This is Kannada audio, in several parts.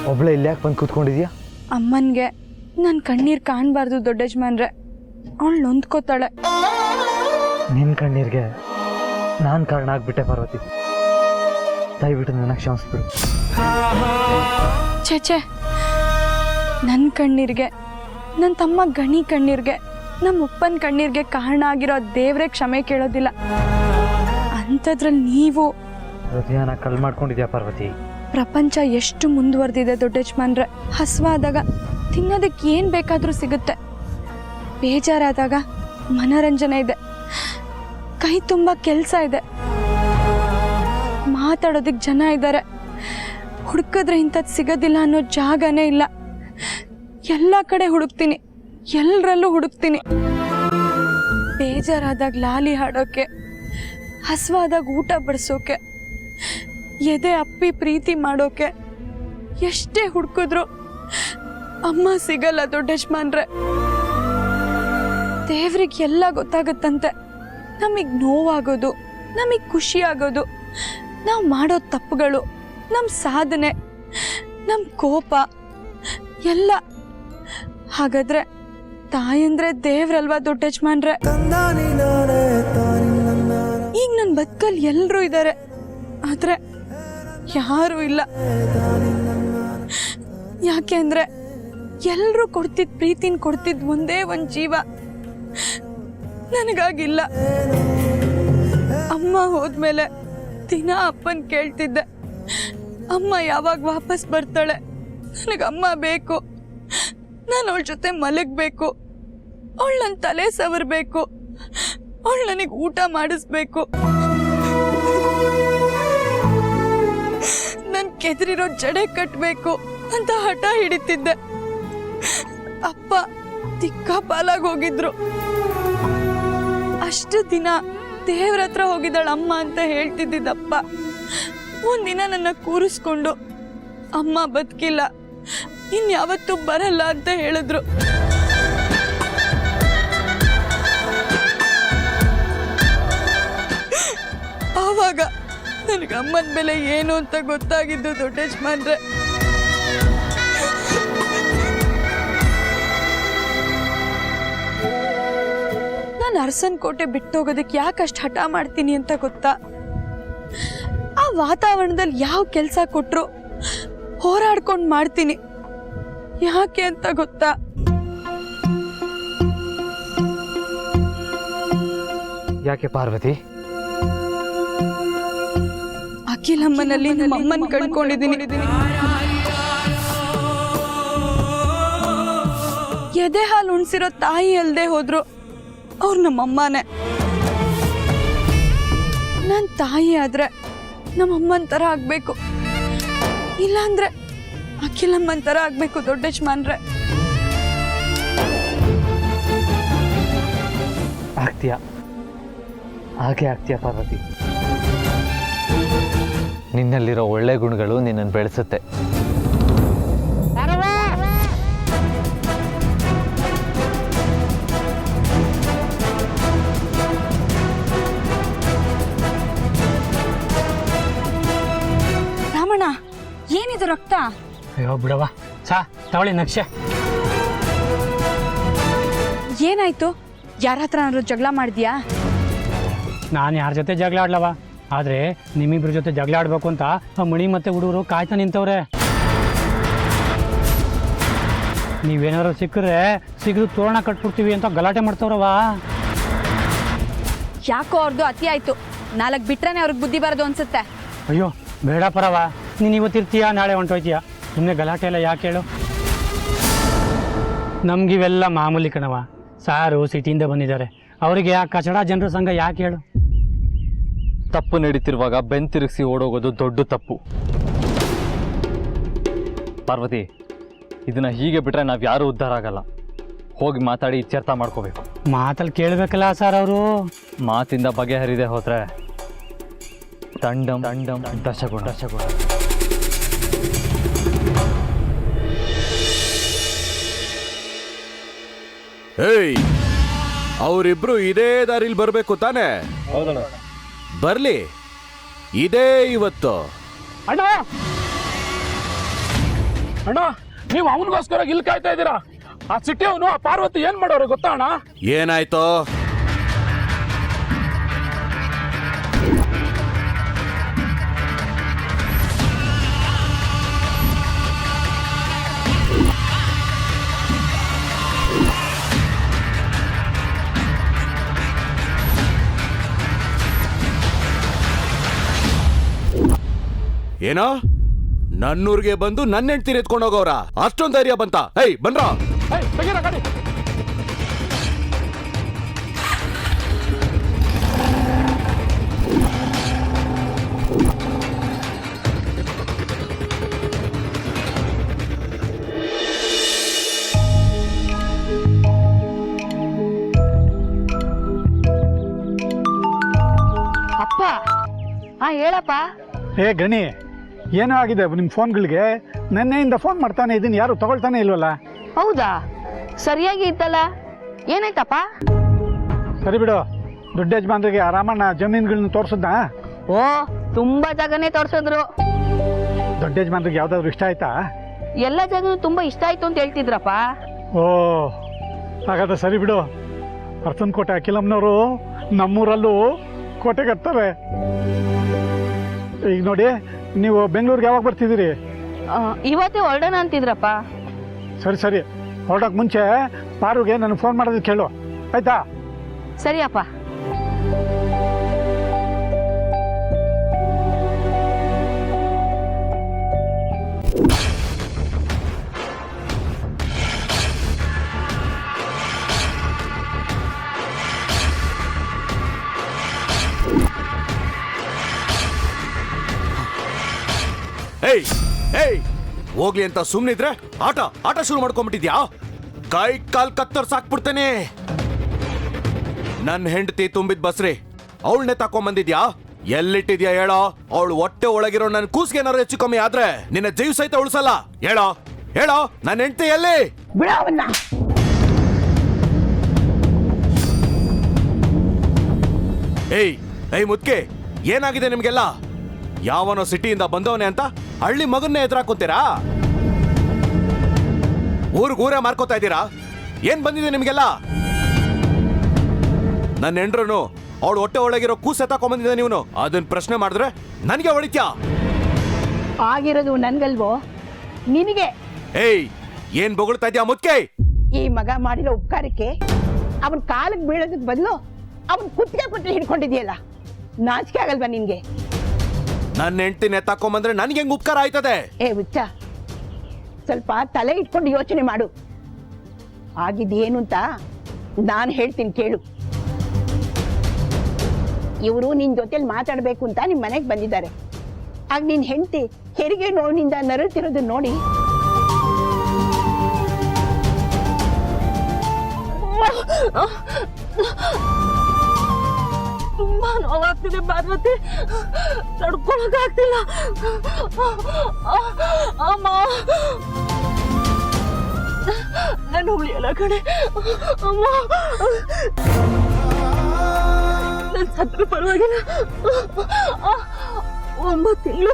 ಒಬ್ಳೆ ಇಲ್ಲಿ ಯಾಕೆ ಬಂದು ಕೂತ್ಕೊಂಡಿದ್ಯಾ? ಅಮ್ಮನಿಗೆ ನನ್ನ ಕಣ್ಣೀರು ಕಾಣಬಾರ್ದು ದೊಡ್ಡ ಯಜಮಾನ್ರೆ, ಅವಳು ನೊಂದ್ಕೋತಾಳೆ. ನಿನ್ನ ಕಣ್ಣೀರಿಗೆ ನಾನು ಕಾರಣ ಆಗ್ಬಿಟ್ಟೆ ಪಾರ್ವತಿ, ದಯವಿಟ್ಟು ನನ್ನ ಕ್ಷಮಿಸ್ಬಿಡು. ಛೇ, ನನ್ನ ಕಣ್ಣೀರಿಗೆ, ನನ್ನ ತಮ್ಮ ಗಣಿ ಕಣ್ಣೀರಿಗೆ, ನಮ್ಮ ಅಪ್ಪನ ಕಣ್ಣೀರಿಗೆ ಕಾರಣ ಆಗಿರೋ ದೇವರೇ ಕ್ಷಮೆ ಕೇಳೋದಿಲ್ಲ. ಅಂಥದ್ರಲ್ಲಿ ನೀವು ಹೃದಯನ ಕಲ್ ಮಾಡ್ಕೊಂಡಿದ್ಯಾ ಪಾರ್ವತಿ. ಪ್ರಪಂಚ ಎಷ್ಟು ಮುಂದುವರೆದಿದೆ ದೊಡ್ಡ ಯಜಮಾನ್ರೆ. ಹಸುವಾದಾಗ ತಿನ್ನೋದಕ್ಕೆ ಏನು ಬೇಕಾದರೂ ಸಿಗುತ್ತೆ, ಬೇಜಾರಾದಾಗ ಮನೋರಂಜನೆ ಇದೆ, ಕೈ ತುಂಬ ಕೆಲಸ ಇದೆ, ಮಾತಾಡೋದಕ್ಕೆ ಜನ ಇದ್ದಾರೆ. ಹುಡುಕಿದ್ರೆ ಇಂಥದ್ದು ಸಿಗೋದಿಲ್ಲ ಅನ್ನೋ ಜಾಗನೇ ಇಲ್ಲ. ಎಲ್ಲ ಕಡೆ ಹುಡುಕ್ತೀನಿ, ಎಲ್ಲರಲ್ಲೂ ಹುಡುಕ್ತೀನಿ. ಬೇಜಾರಾದಾಗ ಲಾಲಿ ಹಾಡೋಕೆ, ಹಸುವಾದಾಗ ಊಟ ಬಡಿಸೋಕೆ, ಎದೆ ಅಪ್ಪಿ ಪ್ರೀತಿ ಮಾಡೋಕೆ ಎಷ್ಟೇ ಹುಡುಕಿದ್ರು ಅಮ್ಮ ಸಿಗಲ್ಲ ದೊಡ್ಡ ಯಜಮಾನ್ರೆ. ದೇವ್ರಿಗೆ ಎಲ್ಲ ಗೊತ್ತಾಗತ್ತಂತೆ. ನಮಗೆ ನೋವಾಗೋದು, ನಮಗೆ ಖುಷಿ ಆಗೋದು, ನಾವು ಮಾಡೋ ತಪ್ಪುಗಳು, ನಮ್ಮ ಸಾಧನೆ, ನಮ್ಮ ಕೋಪ ಎಲ್ಲ. ಹಾಗಾದ್ರೆ ತಾಯಂದ್ರೆ ದೇವ್ರಲ್ವಾ ದೊಡ್ಡ ಯಜಮಾನ್ರೆ? ಈಗ ನನ್ನ ಬದುಕಲ್ಲಿ ಎಲ್ಲರೂ ಇದ್ದಾರೆ, ಆದ್ರೆ ಯಾರೂ ಇಲ್ಲ. ಯಾಕೆ ಅಂದ್ರೆ ಎಲ್ಲರೂ ಕೊಡ್ತಿದ್ ಪ್ರೀತಿನ ಕೊಡ್ತಿದ್ ಒಂದೇ ಒಂದು ಜೀವ ನನಗಾಗಿಲ್ಲ. ಅಮ್ಮ ಹೋದ್ಮೇಲೆ ದಿನ ಅಪ್ಪನ್ ಕೇಳ್ತಿದ್ದೆ, ಅಮ್ಮ ಯಾವಾಗ ವಾಪಸ್ ಬರ್ತಾಳೆ, ನನಗಮ್ಮ ಬೇಕು, ನಾನು ಅವಳ ಜೊತೆ ಮಲಗಬೇಕು, ಅವಳು ನನ್ನ ತಲೆ ಸವರ್ಬೇಕು, ಅವಳು ನನಗೆ ಊಟ ಮಾಡಿಸ್ಬೇಕು, ನನ್ ಕೆದರಿರೋ ಜಡೆ ಕಟ್ಟಬೇಕು ಅಂತ ಹಠ ಹಿಡಿತಿದ್ದೆ. ಅಪ್ಪ ದಿಕ್ಕಾಪಾಲಾಗಿ ಹೋಗಿದ್ರು. ಅಷ್ಟು ದಿನ ದೇವ್ರ ಹತ್ರ ಹೋಗಿದ್ದಾಳಮ್ಮ ಅಂತ ಹೇಳ್ತಿದ್ದಪ್ಪ ಒಂದಿನ ನನ್ನ ಕೂರಿಸ್ಕೊಂಡು, ಅಮ್ಮ ಬದುಕಿಲ್ಲ, ಇನ್ಯಾವತ್ತೂ ಬರಲ್ಲ ಅಂತ ಹೇಳಿದ್ರು. ಆವಾಗ ನನಗೆ ಅಮ್ಮನ ಬೆಲೆ ಏನು ಅಂತ ಗೊತ್ತಾಗಿದ್ದು ದೊಡ್ಡ ಯಜಮಾನ್ರೆ. ನಾನು ಅರಸನ್ ಕೋಟೆ ಬಿಟ್ಟೋಗೋದಕ್ಕೆ ಯಾಕಷ್ಟು ಹಠ ಮಾಡ್ತೀನಿ ಅಂತ ಗೊತ್ತಾ? ಆ ವಾತಾವರಣದಲ್ಲಿ ಯಾವ ಕೆಲಸ ಕೊಟ್ರು ಹೋರಾಡ್ಕೊಂಡು ಮಾಡ್ತೀನಿ. ಯಾಕೆ ಅಂತ ಗೊತ್ತಾ? ಯಾಕೆ ಪಾರ್ವತಿ? ಅಖಿಲಮ್ಮನಲ್ಲಿ ನಮ್ಮ ಅಮ್ಮನ ಕಂಡ್ಕೊಂಡಿದ್ದೀನಿ. ಎದೆ ಹಾಲು ಉಣ್ಸಿರೋ ತಾಯಿ ಅಲ್ದೆ ಹೋದ್ರು ಅವ್ರು ನಮ್ಮಮ್ಮನೇ. ನನ್ನ ತಾಯಿ ಆದ್ರೆ ನಮ್ಮಮ್ಮನ ಥರ ಆಗ್ಬೇಕು, ಇಲ್ಲಾಂದ್ರೆ ಅಖಿಲಮ್ಮನ ಥರ ಆಗ್ಬೇಕು ದೊಡ್ಡ ಯಜಮಾನ್ರೆ. ಆಗ್ತೀಯ, ಹಾಗೆ ಆಗ್ತೀಯ ಪಾರ್ವತಿ. ನಿನ್ನಲ್ಲಿರೋ ಒಳ್ಳೆ ಗುಣಗಳು ನಿನ್ನನ್ನು ಬೆಳೆಸುತ್ತೆ. ರಾಮಣ್ಣ, ಏನಿದು ರಕ್ತ? ಅಯ್ಯೋ ಬಿಡವ, ತಗೊಳ್ಳಿ ನಕ್ಷೆ. ಏನಾಯ್ತು? ಯಾರ ಹತ್ರ ಏನಾದ್ರು ಜಗಳ ಮಾಡಿದ್ಯಾ? ನಾನು ಯಾರ ಜೊತೆ ಜಗಳ ಆಡ್ಲವ, ಆದರೆ ನಿಮ್ಮಿಬ್ರ ಜೊತೆ ಜಗಳ ಆಡ್ಬೇಕು ಅಂತ ಆ ಮಣಿ ಮತ್ತೆ ಹುಡುಗರು ಕಾಯ್ತಾ ನಿಂತವ್ರೆ. ನೀವೇನಾದ್ರು ಸಿಕ್ಕಿದ್ರು ತೋರಣ ಕಟ್ಬಿಡ್ತೀವಿ ಅಂತ ಗಲಾಟೆ ಮಾಡ್ತವ್ರವ. ಯಾಕೋ ಅವ್ರದ್ದು ಅತಿ ಆಯ್ತು. 4 ಬಿಟ್ರೇನೆ ಅವ್ರಿಗೆ ಬುದ್ಧಿ ಬರೋದು ಅನ್ಸುತ್ತೆ. ಅಯ್ಯೋ ಬೇಡ ಪರವ, ನೀನು ಇವತ್ತಿರ್ತೀಯ, ನಾಳೆ ಹೊಂಟೋಯ್ತೀಯ, ಸುಮ್ಮನೆ ಗಲಾಟೆ ಎಲ್ಲ ಯಾಕೆ ಹೇಳು? ನಮಗಿವೆಲ್ಲ ಮಾಮೂಲಿ ಕಣವ. ಸಾರು ಸಿಟಿಯಿಂದ ಬಂದಿದ್ದಾರೆ, ಅವರಿಗೆ ಆ ಕಚಡ ಜನರ ಸಂಘ ಯಾಕೆ ಹೇಳು? ತಪ್ಪು ನಡೀತಿರುವಾಗ ಬೆಂತಿರುಗಿಸಿ ಓಡೋಗೋದು ದೊಡ್ಡ ತಪ್ಪು. ಪಾರ್ವತಿ, ಇದನ್ನ ಹೀಗೆ ಬಿಟ್ರೆ ನಾವು ಯಾರೂ ಉದ್ಧಾರ ಆಗಲ್ಲ. ಹೋಗಿ ಮಾತಾಡಿ ಇತ್ಯರ್ಥ ಮಾಡ್ಕೋಬೇಕು. ಮಾತಲ್ಲಿ ಕೇಳಬೇಕಲ್ಲ ಸರ್ ಅವರು. ಮಾತಿಂದ ಬಗೆಹರಿದೆ ಹೋದ್ರೆ ದಂಡಂ ದಶಗುಣ. ಏಯ್, ಅವರಿಬ್ರು ಇದೇ ದಾರಿಲಿ ಬರಬೇಕು ತಾನೆ? ಬರ್ಲಿ, ಇದೇ ಇವತ್ತು. ಅಣ್ಣ ಅಣ್ಣ ನೀವು ಅವನಿಗೋಸ್ಕರ ಇಲ್ಲಿ ಕಾಯ್ತಾ ಇದ್ದೀರಾ? ಆ ಸಿಟಿ ಅವನು ಆ ಪಾರ್ವತಿ ಏನ್ ಮಾಡೋರು ಗೊತ್ತಾ ಅಣ್ಣ? ಏನಾಯ್ತು? ಏನೋ ನನ್ನೂರಿಗೆ ಬಂದು ನನ್ನ ಹೆಂಡ್ತಿ ಎತ್ಕೊಂಡು ಹೋಗೋರ ಅಷ್ಟೊಂದು ಧೈರ್ಯ ಬಂತ? ಏಯ್ ಬನ್ರ, ತೆಗೀರ ಗಾಡಿ. ಅಪ್ಪ ಹೇಳಪ್ಪ. ಗಣಿ, ಏನೋ ಆಗಿದೆ ನಿಮ್ಮ ಫೋನ್ಗಳಿಗೆ? ನೆನ್ನೆಯಿಂದ ಫೋನ್ ಮಾಡ್ತಾನೆ ಇದ್ದೀನಿ, ಯಾರು ತಗೊಳ್ತಾನೆ ಇಲ್ವಲ್ಲ? ಹೌದಾ? ಸರಿಯಾಗಿ ಇತ್ತಲ್ಲ, ಏನಾಯ್ತಪ್ಪ? ಸರಿ ಬಿಡು, ದೊಡ್ಡ ಯಜಮಾನ್ರಿಗೆ ರಾಮಣ್ಣ ಜಮೀನುಗಳನ್ನ ತೋರಿಸಿದ್ನಾ? ಓ, ತುಂಬಾ ಜಾಗನೇ ತೋರ್ಸಿದ್ರು. ದೊಡ್ಡ ಯಜಮಾನ್ರಿಗೆ ಯಾವ್ದಾದ್ರು ಇಷ್ಟ ಆಯ್ತಾ? ಎಲ್ಲ ಜಾಗನೂ ತುಂಬಾ ಇಷ್ಟ ಆಯ್ತು ಅಂತ ಹೇಳ್ತಿದ್ರಪ್ಪ. ಓ, ಹಾಗಾದ್ರೆ ಸರಿ ಬಿಡು. ಅರ್ಸನ್ ಕೋಟೆ ಅಖಿಲಮ್ಮನವರು ನಮ್ಮೂರಲ್ಲೂ ಕೋಟೆ ಕಟ್ತಾರೆ. ಈಗ ನೋಡಿ, ನೀವು ಬೆಂಗಳೂರಿಗೆ ಯಾವಾಗ ಬರ್ತಿದ್ದೀರಿ? ಇವತ್ತೇ ಹೊರಡೋಣ ಅಂತಿದ್ರಪ್ಪ. ಸರಿ ಸರಿ, ಹೊರಡೋಕೆ ಮುಂಚೆ ಪಾರುಗೆ ನನಗೆ ಫೋನ್ ಮಾಡೋದಕ್ಕೆ ಕೇಳು, ಆಯ್ತಾ? ಸರಿ ಅಪ್ಪ. ಏಯ್ ಏಯ್, ಹೋಗ್ಲಿ ಅಂತ ಸುಮ್ನಿದ್ರೆ ಆಟ ಶುರು ಮಾಡ್ಕೊಂಡ್ಬಿಟ್ಟಿದ್ಯಾ? ಕೈ ಕಾಲ್ ಕತ್ತರ್ ಸಾಕ್ಬಿಡ್ತೇನೆ. ನನ್ನ ಹೆಂಡತಿ ತುಂಬಿದ್ ಬಸ್ರಿ, ಅವಳನ್ನೇ ತಕೊಂಬಂದಿದ್ಯಾ? ಎಲ್ಲಿಟ್ಟಿದ್ಯಾ ಹೇಳೋ? ಅವಳು ಹೊಟ್ಟೆ ಒಳಗಿರೋ ನನ್ನ ಕೂಸ್ಗೆ ಏನಾರು ಹೆಚ್ಚು ಕಮ್ಮಿ ಆದ್ರೆ ನಿನ್ನ ಜೀವ ಸಹಿತ ಉಳಿಸಲ್ಲ. ಹೇಳೋ ಹೇಳೋ, ನನ್ನ ಹೆಂಡತಿ ಎಲ್ಲಿ? ಬಿಡವನ್ನ. ಏಯ್ ಏಯ್ ಮುದ್ಕೆ, ಏನಾಗಿದೆ ನಿಮ್ಗೆಲ್ಲ? ಯಾವನೋ ಸಿಟಿಯಿಂದ ಬಂದವನೇ ಅಂತ ಹಳ್ಳಿ ಮಗನ್ನೇ ಎದುರಾಕೋತೀರಾ? ಊರೇ ಮಾರ್ಕೋತಾ ಇದ್ದೀರಾ? ಏನ್ ಬಂದಿದೆ ನಿಮ್ಗೆಲ್ಲ? ನನ್ನ ಹೆಂಡ್ರನು ಅವಳು ಹೊಟ್ಟೆ ಒಳಗಿರೋ ಕೂಸೆ ತಕೊಂಬಂದಿದ್ದೆ, ನೀವು ಅದನ್ನ ಪ್ರಶ್ನೆ ಮಾಡಿದ್ರೆ ನನಗೆ ಹೊಡಿತ್ಯಾ? ಆಗಿರೋದು ನನ್ಗಲ್ವೋ ನಿನಗೆ? ಏಯ್, ಏನ್ ಬೊಗಳ್ತಾ ಇದ್ಯಾ ಮುದ್ಕೆ? ಈ ಮಗ ಮಾಡಿರೋ ಉಪಕಾರಕ್ಕೆ ಅವನ್ ಕಾಲಕ್ಕೆ ಬೀಳೋದಕ್ ಬದಲು ಅವನ್ ಕುತ್ತಿಗೆ ಕೊಟ್ಟು ಹಿಡ್ಕೊಂಡಿದ್ಯಲ್ಲ, ನಾಚಿಕೆ ಆಗಲ್ವಾ ನಿನ್ಗೆ? ನನ್ನ ಹೆಂಡ್ತಿನ ತಕೊಂಬಂದ್ರೆ ನನ್ಗೆ ಹೆಂಗ್ ಉಪಕಾರ ಆಯ್ತದೆ? ಹುಚ್ಚ, ಸ್ವಲ್ಪ ತಲೆ ಇಟ್ಕೊಂಡು ಯೋಚನೆ ಮಾಡು. ಆಗಿದ್ದೇನು ಅಂತ ನಾನು ಹೇಳ್ತೀನಿ ಕೇಳು. ಇವರು ನಿನ್ ಜೊತೆಲಿ ಮಾತಾಡ್ಬೇಕು ಅಂತ ನಿಮ್ ಮನೆಗೆ ಬಂದಿದ್ದಾರೆ. ಆಗ ನಿನ್ ಹೆಂಡತಿ ಹೆರಿಗೆ ನೋವಿನಿಂದ ನರಳ್ತಿರೋದನ್ನ ನೋಡಿ ತುಂಬಾ ನೋವಾಗ್ತಿದೆ ಪಾರ್ವತಿ, ತಡ್ಕೊಳಕ್ ಆಗ್ತಿಲ್ಲ. ಅಮ್ಮ, ನಾನು ಉಳಿಯಲ್ಲ ಕಣೆ. ಅಮ್ಮ, ನನ್ನ ಸತ್ರ ಪರವಾಗಿಲ್ಲ. 9 ತಿಂಗಳು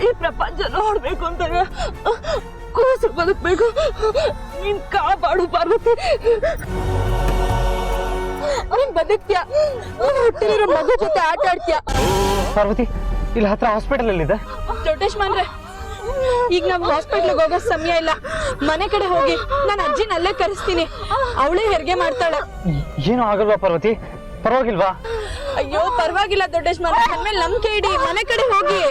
ಈ ಪ್ರಪಂಚ ನೋಡ್ಬೇಕು ಅಂತ ಕೂಸು ಬದುಕ್ಬೇಕು. ನೀನ್ ಕಾಪಾಡು ಪಾರ್ವತಿ. ನೀನ್ ಬದುಕ್ತೀಯ, ಹುಟ್ಟಿರೋ ಮಗು ಜೊತೆ ಆಟ ಆಡ್ತೀಯ. ಪಾರ್ವತಿ, ಇಲ್ಲಿ ಹತ್ರ ಹಾಸ್ಪಿಟಲ್ ಎಲ್ಲಿದೆ? ದೊಡ್ಡೇಶ್ಮನ್ರೆ, ಈಗ ನಾವು ಹಾಸ್ಪಿಟ್ಲಿಗೆ ಹೋಗೋ ಸಮಯ ಇಲ್ಲ. ಮನೆ ಕಡೆ ಹೋಗಿ ನಾನು ಅಜ್ಜಿನ ಅಲ್ಲೇ ಕರೆಸ್ತೀನಿ, ಅವಳೇ ಹೆರಿಗೆ ಮಾಡ್ತಾಳೆ. ಏನೂ ಆಗಲ್ವಾ ಪಾರ್ವತಿ? ಪರವಾಗಿಲ್ವಾ? ಅಯ್ಯೋ ಪರವಾಗಿಲ್ಲ ದೊಡ್ಡೇಶ್ಮನ್ರೆ, ನನ್ಮೇಲೆ ನಂಬಿಕೆ ಇಡಿ. ಮನೆ ಕಡೆ ಹೋಗಿ.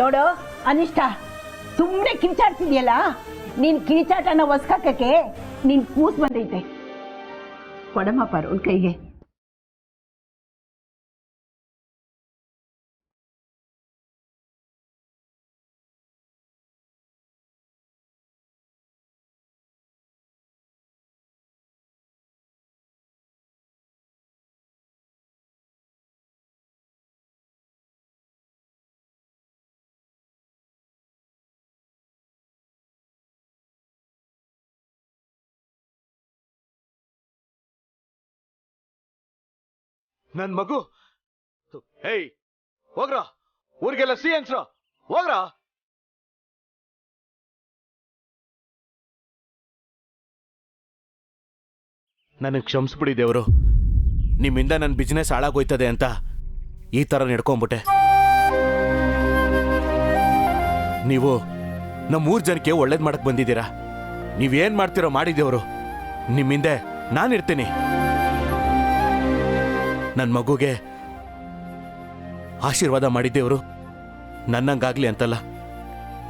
ನೋಡು ಅನಿಷ್ಟ, ಸುಮ್ಮನೆ ಕಿರ್ಚಾಡ್ತಿದ್ಯಲ್ಲ, ನೀನ್ ಕಿರ್ಚಾಟನ ಒಸ್ಕಾಕಕ್ಕೆ ನೀನ್ ಕೂಸ್ ಬಂದೈತೆ. ಕೊಡಮ್ಮ ಪರೋನ್ ಕೈಗೆ. ನನ್ ಮಗು, ಹೇಯ್ ಹೋಗ್ರ, ಊರಿಗೆಲ್ಲ ಸಿ ಅನ್ಸ್ರ, ಹೋಗ್ರ. ನನಗೆ ಕ್ಷಮಿಸ್ಬಿಡಿ ದೇವ್ರು, ನಿಮ್ಮಿಂದ ನನ್ನ ಬಿಸ್ನೆಸ್ ಹಾಳಾಗೋಯ್ತದೆ ಅಂತ ಈ ತರ ನಡ್ಕೊಂಡ್ಬಿಟ್ಟೆ. ನೀವು ನಮ್ಮ 3 ಜನಕ್ಕೆ ಒಳ್ಳೇದ್ ಮಾಡಕ್ ಬಂದಿದ್ದೀರಾ. ನೀವೇನ್ ಮಾಡ್ತಿರೋ ಮಾಡಿದೇವ್ರು, ನಿಮ್ಮಿಂದೆ ನಾನಿರ್ತೀನಿ. ನನ್ನ ಮಗುಗೆ ಆಶೀರ್ವಾದ ಮಾಡಿದ್ದೇವರು ನನ್ನಂಗಾಗ್ಲಿ ಅಂತಲ್ಲ,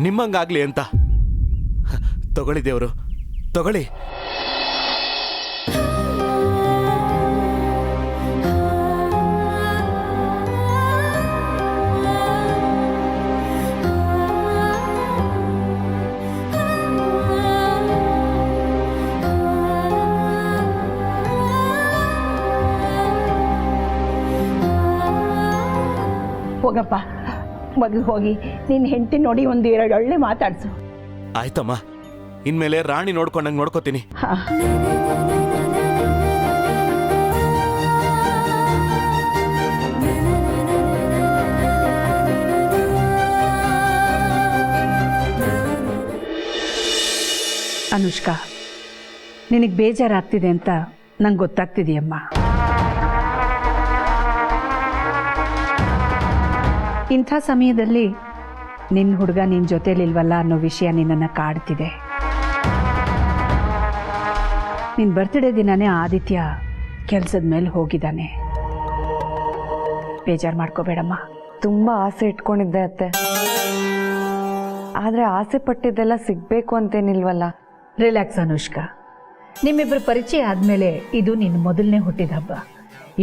ನಿಮ್ಮಂಗಾಗ್ಲಿ ಅಂತ. ತಗೊಳ್ಳಿ ದೇವರು, ತಗೊಳ್ಳಿ. ಹೋಗಪ್ಪ, ಮೊದಲು ಹೋಗಿ ನಿನ್ನ ಹೆಂಡತಿ ನೋಡಿ 1-2 ಒಳ್ಳೆ ಮಾತಾಡ್ಸು. ಆಯ್ತಮ್ಮ, ಇನ್ಮೇಲೆ ರಾಣಿ ನೋಡ್ಕೊಂಡಂಗೆ ನೋಡ್ಕೋತೀನಿ. ಅನುಷ್ಕಾ, ನಿನಗೆ ಬೇಜಾರಾಗ್ತಿದೆ ಅಂತ ನಂಗೆ ಗೊತ್ತಾಗ್ತಿದೆಯಮ್ಮ. ಇಂಥ ಸಮಯದಲ್ಲಿ ನಿನ್ನ ಹುಡುಗ ನಿನ್ನ ಜೊತೆಲಿಲ್ವಲ್ಲ ಅನ್ನೋ ವಿಷಯ ನಿನ್ನನ್ನು ಕಾಡ್ತಿದೆ. ನಿನ್ನ ಬರ್ತ್ಡೇ ದಿನನೇ ಆದಿತ್ಯ ಕೆಲಸದ ಮೇಲೆ ಹೋಗಿದ್ದಾನೆ. ಬೇಜಾರು ಮಾಡ್ಕೋಬೇಡಮ್ಮ. ತುಂಬ ಆಸೆ ಇಟ್ಕೊಂಡಿದ್ದೆ ಅತ್ತೆ, ಆದರೆ ಆಸೆ ಪಟ್ಟಿದ್ದೆಲ್ಲ ಸಿಗಬೇಕು ಅಂತೇನಿಲ್ವಲ್ಲ. ರಿಲ್ಯಾಕ್ಸ್ ಅನುಷ್ಕಾ, ನಿಮ್ಮಿಬ್ಬರ ಪರಿಚಯ ಆದಮೇಲೆ ಇದು ನಿನ್ನ ಮೊದಲನೇ ಹುಟ್ಟಿದ ಹಬ್ಬ.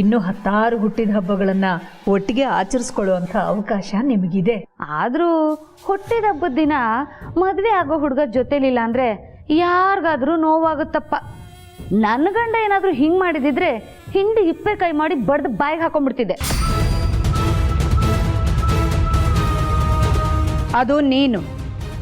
ಇನ್ನೂ 10 ಹುಟ್ಟಿದ ಹಬ್ಬಗಳನ್ನು ಒಟ್ಟಿಗೆ ಆಚರಿಸ್ಕೊಳ್ಳುವಂಥ ಅವಕಾಶ ನಿಮಗಿದೆ. ಆದರೂ ಹುಟ್ಟಿದ ಹಬ್ಬದ ದಿನ ಮದುವೆ ಆಗೋ ಹುಡುಗ ಜೊತೆಲಿಲ್ಲ ಅಂದರೆ ಯಾರಿಗಾದ್ರೂ ನೋವಾಗುತ್ತಪ್ಪ. ನನ್ನ ಗಂಡ ಏನಾದರೂ ಹಿಂಗೆ ಮಾಡಿದಿದ್ರೆ ಹಿಂಡಿ ಇಪ್ಪೆ ಕೈ ಮಾಡಿ ಬಡ್ದು ಬಾಯಿಗೆ ಹಾಕೊಂಡ್ಬಿಡ್ತಿದ್ದೆ. ಅದು ನೀನು